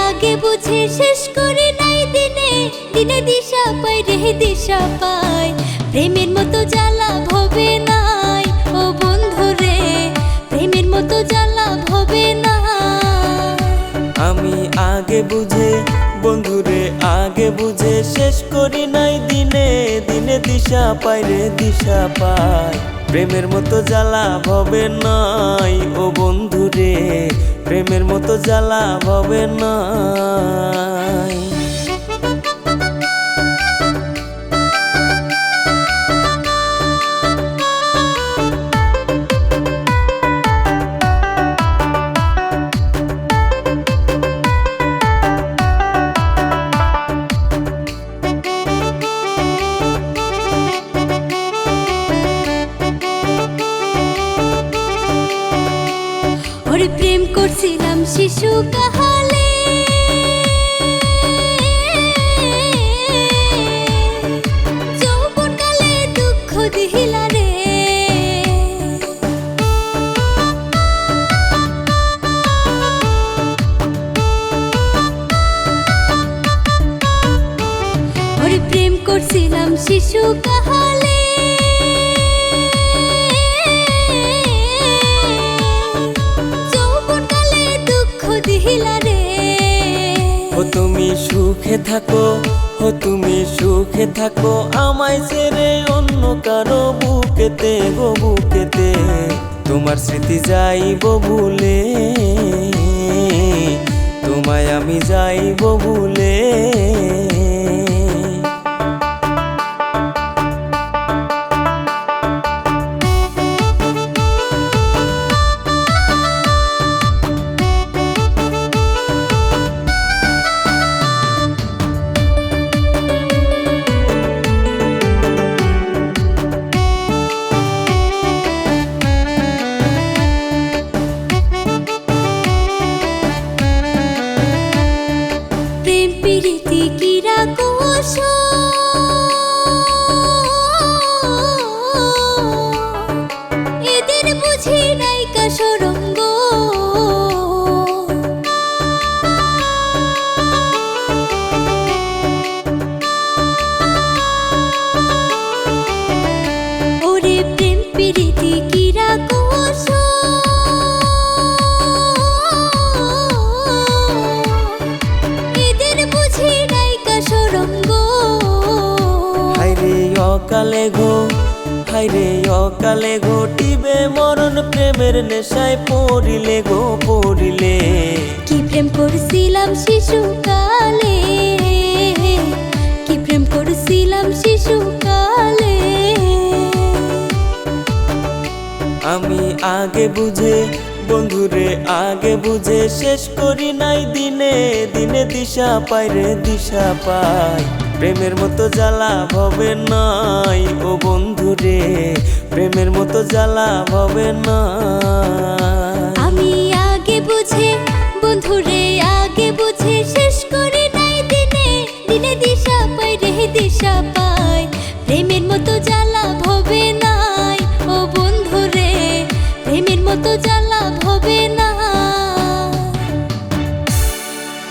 আগে বুঝে শেষ করি নাই দিনে দিনে দিশা পাই রে দিশা পাই প্রেমের মতো জ্বালা ভবে নাই ও বন্ধু রে প্রেমের মতো জ্বালা ভবে না আমি আগে বুঝে বন্ধুরে আগে বুঝে শেষ করি নাই দিনে দিনে দিশা পাই রে দিশা পাই প্রেমের মতো জ্বালা ভবে নাই ও বন্ধুরে প্রেমের মতো জ্বালা ভবে নাই। ওরে প্রেম করছিলাম শিশু কাহালে যৌবন কালে দুঃখ দিহিলা রে ওরে প্রেম করছিলাম শিশু কাহালে ও তুমি সুখে থাকো ও তুমি সুখে থাকো আমায় ছেড়ে অন্য কারো বুকেতে গো বুকেতে তোমার স্মৃতি যাইব ভুলে তোমায় আমি যাইব ভুলে এদের বুঝি নাইকা সরঙ্গ ওরে প্রেম প্রীতি কিরা কোষ এদের বুঝি নাইকা সরঙ্গ অকালে গো হাইরে অকালে ঘটিবে মরণ প্রেমের নেশায় পড়িলে গো পড়িলে কি প্রেম করছিলাম শিশুকালে কি প্রেম করছিলাম শিশুকালে আমি আগে বুঝে বন্ধুরে আগে বুঝে শেষ করি নাই দিনে দিনে দিশা পাই রে দিশা পাই প্রেমের মতো জ্বালা ভবে নাই ও বন্ধুরে প্রেমের মতো জ্বালা ভবে না। আমি আগে বুঝে বন্ধুরে আগে বুঝে শেষ করি নাই দিনে দিনে দিশা পাই রে দিশা পাই প্রেমের মতো জ্বালা ভবে নাই ও বন্ধুরে প্রেমের মতো জ্বালা ভবে না।